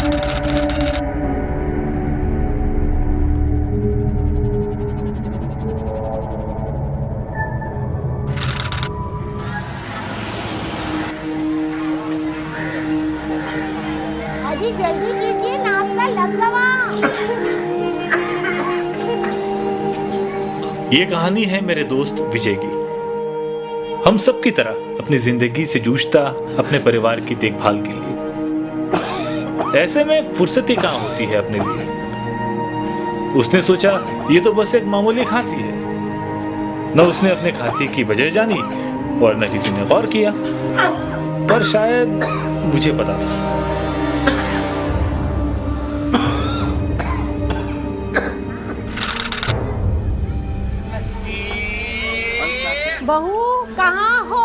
अजी जल्दी कीजिए, नाश्ता लग गवा। ये कहानी है मेरे दोस्त विजय की। हम सब की तरह अपनी जिंदगी से जूझता अपने परिवार की देखभाल के लिए। ऐसे में फुर्सत ही कहाँ होती है अपने लिए। उसने सोचा ये तो बस एक मामूली खांसी है। न उसने अपने खांसी की वजह जानी और न किसी ने गौर किया, पर शायद मुझे पता था। बहू कहाँ हो?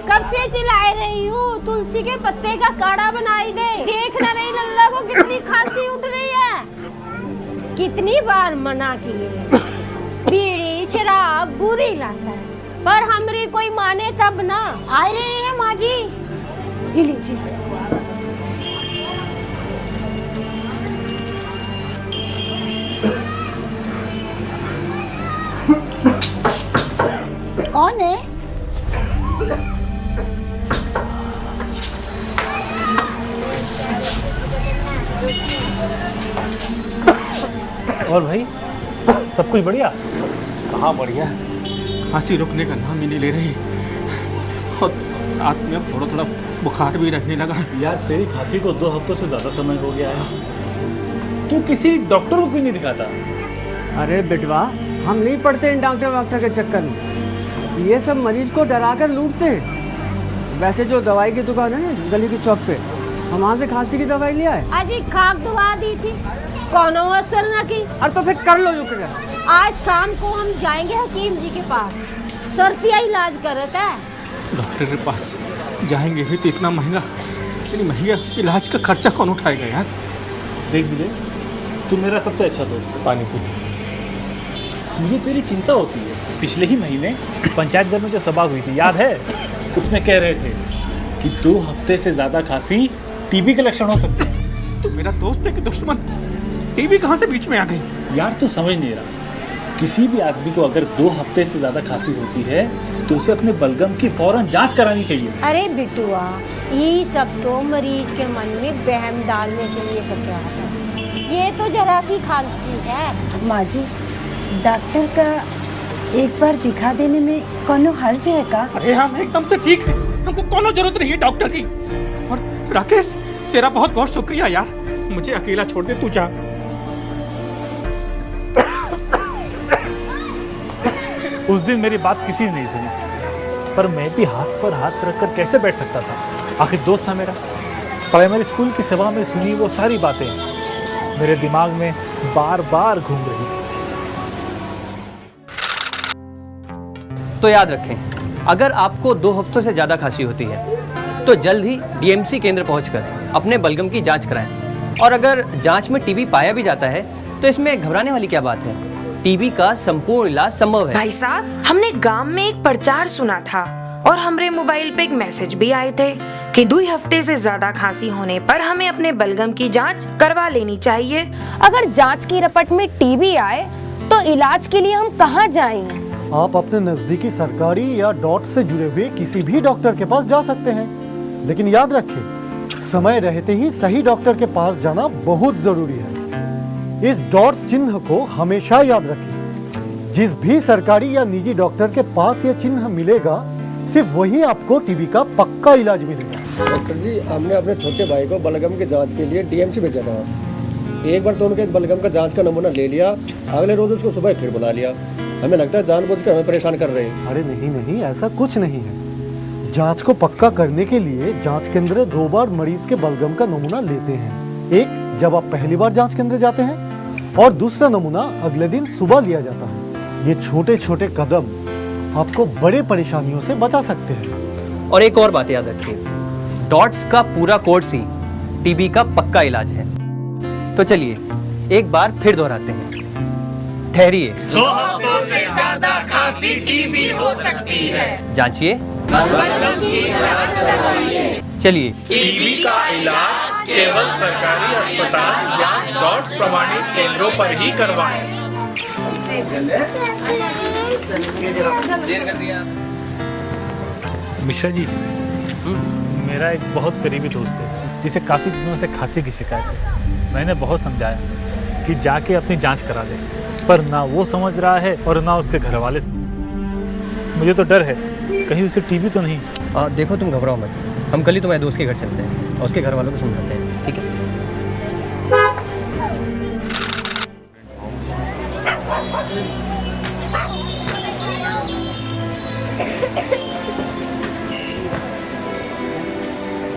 कब से चिल्ला रही हूँ, तुलसी के पत्ते का काढ़ा बनाई दे। देख ना रही लल्ला को कितनी खांसी उठ रही है। कितनी बार मना किए, बीड़ी शराब बुरी लत है, पर हमरी कोई माने तब ना। आ रही है माँ जी, ये लीजिए। कौन है? और भाई सब कुछ बढ़िया? कहाँ बढ़िया, खांसी रुकने का नाम ही नहीं ले रही और रात में अब थोड़ा थोड़ा बुखार भी रहने लगा। यार तेरी खांसी को 2 हफ्तों से ज्यादा समय हो गया है, तू किसी डॉक्टर को क्यों नहीं दिखाता? अरे बेटवा, हम नहीं पड़ते इन डॉक्टर के चक्कर में। ये सब मरीज को डरा कर लूटते हैं। वैसे जो दवाई की दुकान है ना गली की चौक पे, हम वहाँ से खांसी की दवाई लिया है। अजी खाक दवा दी थी, कोनो असर न की। और तो फिर कर लो जो कर। आज शाम को हम जाएंगे हकीम जी के पास, सर्दिया इलाज करता है। डॉक्टर के पास जाएंगे भी तो इतना महंगा इलाज का खर्चा कौन उठाएगा यार? देख विजय, तू मेरा सबसे अच्छा दोस्त है। पानी पी। मुझे तेरी चिंता होती है। पिछले ही महीने पंचायत घर में जो सभा हुई थी याद है? उसमें कह रहे थे कि 2 हफ्ते से ज्यादा खांसी टीबी के लक्षण हो सकते हैं। तू मेरा दोस्त है कि दुश्मन? टीबी कहाँ से बीच में आ गई? यार तू समझ नहीं रहा। किसी भी आदमी को अगर 2 हफ्ते से ज्यादा खांसी होती है तो उसे अपने बलगम की फौरन जांच करानी चाहिए। अरे बिटुआ, ये सब तो मरीज के मन में वहम डालने के लिए करके आता है। ये तो जरा सी खांसी है। माँ जी, डॉक्टर का एक बार दिखा देने में कोनो हर्ज है का? अरे हम एकदम से ठीक है, हमको कोनो जरूरत नहीं है डॉक्टर की। और राकेश, तेरा बहुत बहुत शुक्रिया यार, मुझे अकेला छोड़ दे, तू जा। उस दिन मेरी बात किसी ने नहीं सुनी, पर मैं भी हाथ पर हाथ रखकर कैसे बैठ सकता था? आखिर दोस्त था मेरा। प्राइमरी स्कूल की सभा में सुनी वो सारी बातें मेरे दिमाग में बार बार घूम रही थी। तो याद रखें, अगर आपको 2 हफ्तों से ज़्यादा खांसी होती है तो जल्द ही डीएमसी केंद्र पहुंचकर अपने बलगम की जांच कराएं। और अगर जांच में टीबी पाया भी जाता है तो इसमें घबराने वाली क्या बात है? टीबी का संपूर्ण इलाज संभव है। भाई साहब, हमने गांव में एक प्रचार सुना था और हमारे मोबाइल पे एक मैसेज भी आए थे कि 2 हफ्ते से ज्यादा खांसी होने पर हमें अपने बलगम की जांच करवा लेनी चाहिए। अगर जांच की रिपोर्ट में टीबी आए तो इलाज के लिए हम कहाँ जाएं? आप अपने नजदीकी सरकारी या डॉट से जुड़े हुए किसी भी डॉक्टर के पास जा सकते हैं, लेकिन याद रखें, समय रहते ही सही डॉक्टर के पास जाना बहुत जरूरी है। इस डॉट्स चिन्ह को हमेशा याद रखें। जिस भी सरकारी या निजी डॉक्टर के पास ये चिन्ह मिलेगा, सिर्फ वही आपको टीबी का पक्का इलाज मिलेगा। डॉक्टर जी, हमने अपने छोटे भाई को बलगम की जांच के लिए डीएमसी भेजा था। एक बार तो उनके बलगम का जांच का नमूना ले लिया, अगले रोज उसको सुबह फिर बुला लिया। हमें लगता है जानबूझकर हमें परेशान कर रहे हैं। अरे नहीं नहीं, ऐसा कुछ नहीं है। जांच को पक्का करने के लिए जांच केंद्र 2 बार मरीज के बलगम का नमूना लेते हैं। एक जब आप पहली बार जांच केंद्र जाते हैं और दूसरा नमूना अगले दिन सुबह लिया जाता है। ये छोटे छोटे कदम आपको बड़े परेशानियों से बचा सकते हैं। और एक और बात याद रखिए, डॉट्स का पूरा कोर्स ही टीबी का पक्का इलाज है। तो चलिए एक बार फिर दोहराते हैं। ठहरिए, 2 हफ्तों से ज्यादा खांसी टीबी हो सकती है। जांचिए, बलगम की जांच करवाइए। चलिए, टीबी का इलाज केवल सरकारी अस्पताल या डॉट्स प्रमाणित केंद्रों पर ही करवाएं। मिश्रा जी, मेरा एक बहुत करीबी दोस्त है जिसे काफ़ी दिनों से खांसी की शिकायत है। मैंने बहुत समझाया कि जाके अपनी जांच करा ले, पर ना वो समझ रहा है और ना उसके घर वाले। मुझे तो डर है कहीं उसे टीबी तो नहीं। देखो तुम घबराओ मत, हम कल ही तुम्हारे दोस्त के घर चलते हैं और उसके घर वालों को समझाते हैं, ठीक है?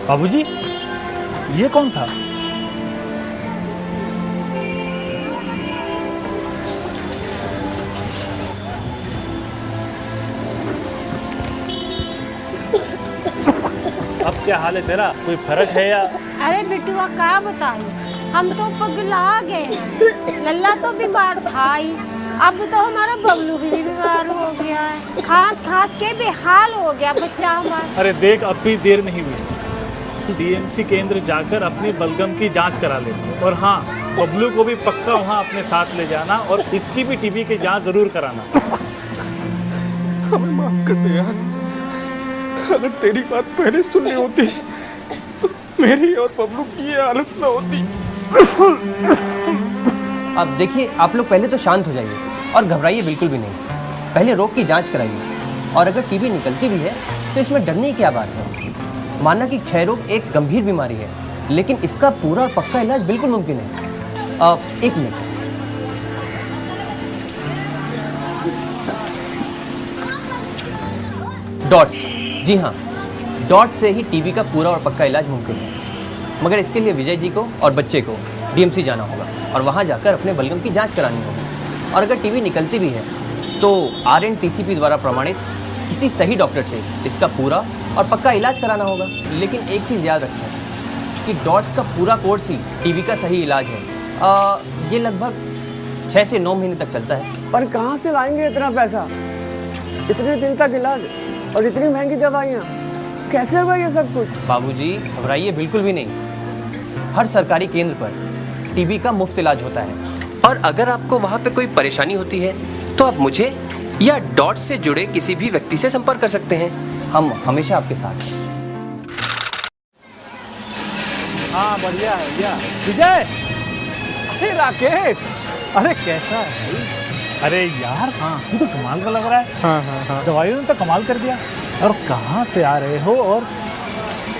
बाबूजी, ये कौन था? अब क्या हाल है तेरा? कोई फर्क है या? अरे बिटुआ क्या बताई, हम तो पगला गए। लल्ला तो बीमार था ही, अब तो हमारा बबलू भी बीमार हो गया है। खास खास के बेहाल हो गया बच्चा हमारा। अरे देख, अब भी देर नहीं हुई, डीएमसी केंद्र जाकर अपनी बलगम की जांच करा ले। और हाँ, बबलू को भी पक्का वहाँ अपने साथ ले जाना और इसकी भी टीबी की जांच जरूर कराना। हमें माफ कर दे यार, अगर तेरी बात पहले सुननी होती तो मेरी और बबलू की ये हालत न होती। अब देखिए, आप लोग पहले तो शांत हो जाइए और घबराइए बिल्कुल भी नहीं। पहले रोग की जांच कराइए और अगर टीबी निकलती भी है तो इसमें डरने की क्या बात है। माना कि क्षय रोग एक गंभीर बीमारी है, लेकिन इसका पूरा और पक्का इलाज बिल्कुल मुमकिन है। एक मिनट, डॉट्स, जी हाँ, डॉट्स से ही टीबी का पूरा और पक्का इलाज मुमकिन है। मगर इसके लिए विजय जी को और बच्चे को डीएमसी जाना होगा और वहाँ जाकर अपने बलगम की जांच करानी होगी। और अगर टीबी निकलती भी है तो RNTCP द्वारा प्रमाणित किसी सही डॉक्टर से इसका पूरा और पक्का इलाज कराना होगा। लेकिन एक चीज़ याद रखें कि डॉट्स का पूरा कोर्स ही टीबी का सही इलाज है। ये लगभग 6 से 9 महीने तक चलता है। पर कहाँ से लाएंगे इतना पैसा, इतने दिन तक इलाज और इतनी महंगी दवाइयाँ? कैसे होगा ये सब कुछ? बाबूजी, घबराइए बिल्कुल भी नहीं। हर सरकारी केंद्र पर टीबी का मुफ्त इलाज होता है। और अगर आपको वहाँ पे कोई परेशानी होती है तो आप मुझे या डॉट्स से जुड़े किसी भी व्यक्ति से संपर्क कर सकते हैं। हम हमेशा आपके साथ हैं। हाँ बढ़िया है भैया। विजय, अरे राकेश, अरे कैसा है? अरे यार, हाँ ये तो कमाल का लग रहा है। हाँ, दवाइयों ने तो कमाल कर दिया। और कहाँ से आ रहे हो? और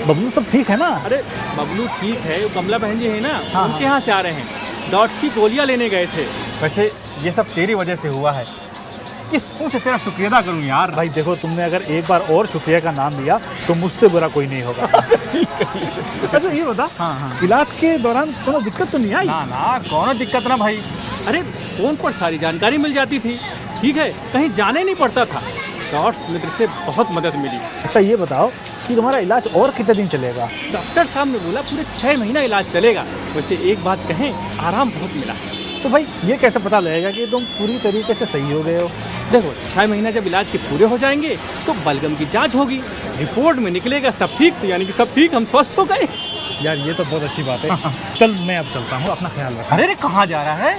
बबलू सब ठीक है ना? अरे बबलू ठीक है, वो कमला बहन जी है ना, उनके यहाँ से आ रहे हैं। डॉट्स की गोलियाँ लेने गए थे। वैसे ये सब तेरी वजह से हुआ है, किस मुँह से तेरा शुक्रिया अदा करूँ यार। भाई देखो, तुमने अगर एक बार और शुक्रिया का नाम लिया तो मुझसे बुरा कोई नहीं होगा। ठीक है। अच्छा ये बता, हाँ, इलाज के दौरान कोनो दिक्कत तो नहीं आई? ना, कोनो दिक्कत ना भाई। अरे फोन पर सारी जानकारी मिल जाती थी, ठीक है, कहीं जाने नहीं पड़ता था। डॉट्स मित्र से बहुत मदद मिली। अच्छा ये बताओ कि तुम्हारा इलाज और कितने दिन चलेगा? डॉक्टर साहब ने बोला पूरे 6 महीना इलाज चलेगा। वैसे एक बात कहें, आराम बहुत मिला। तो भाई ये कैसे पता लगेगा कि तुम पूरी तरीके से सही हो गए हो? देखो, 6 महीना जब इलाज के पूरे हो जाएंगे तो बलगम की जांच होगी, रिपोर्ट में निकलेगा सब ठीक, तो यानी कि सब ठीक, हम स्वस्थ हो गए। यार ये तो बहुत अच्छी बात है। चल मैं अब चलता हूँ, अपना ख्याल रख। अरे कहाँ जा रहा है?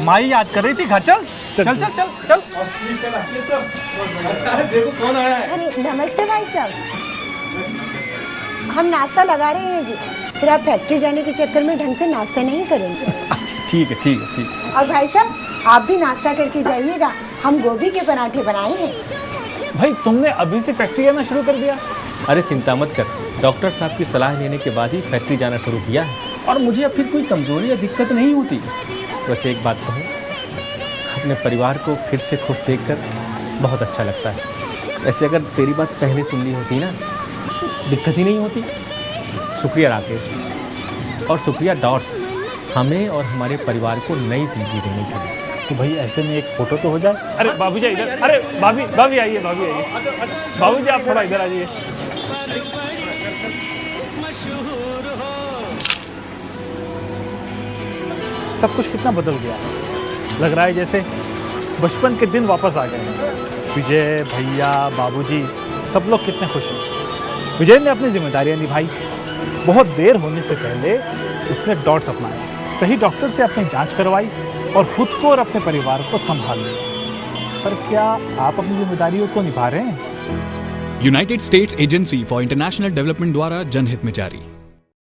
माई याद कर रही थी, घर चल। चल। देखो कौन आया है। अरे नमस्ते भाई साहब, हम नाश्ता लगा रहे हैं जी। फिर आप फैक्ट्री जाने के चक्कर में ढंग से नाश्ता नहीं करेंगे। ठीक है। और भाई साहब, आप भी नाश्ता करके जाइएगा, हम गोभी के पराठे बनाए हैं। भाई तुमने अभी से फैक्ट्री आना शुरू कर दिया? अरे चिंता मत कर, डॉक्टर साहब की सलाह लेने के बाद ही फैक्ट्री जाना शुरू किया है और मुझे अब फिर कोई कमजोरी या दिक्कत नहीं होती। वैसे एक बात कहूँ, अपने परिवार को फिर से खुश देखकर बहुत अच्छा लगता है। वैसे अगर तेरी बात पहले सुननी होती ना, दिक्कत ही नहीं होती। शुक्रिया राकेश, और शुक्रिया डॉट्स, हमें और हमारे परिवार को नई जिंदगी देने के लिए। तो भाई ऐसे में एक फोटो तो हो जाए। अरे बाबूजी इधर, अरे भाभी आइए। बाबूजी आप थोड़ा इधर आ जाइए। सब कुछ कितना बदल गया, लग रहा है जैसे बचपन के दिन वापस आ गए हैं। विजय, भैया, बाबूजी सब लोग कितने खुश हैं। विजय ने अपनी जिम्मेदारियां निभाई, बहुत देर होने से पहले उसने डॉट्स अपनाया, सही डॉक्टर से अपनी जांच करवाई और खुद को और अपने परिवार को संभाल लिया। पर क्या आप अपनी जिम्मेदारियों को निभा रहे हैं? United states agency for international development द्वारा जनहित में जारी।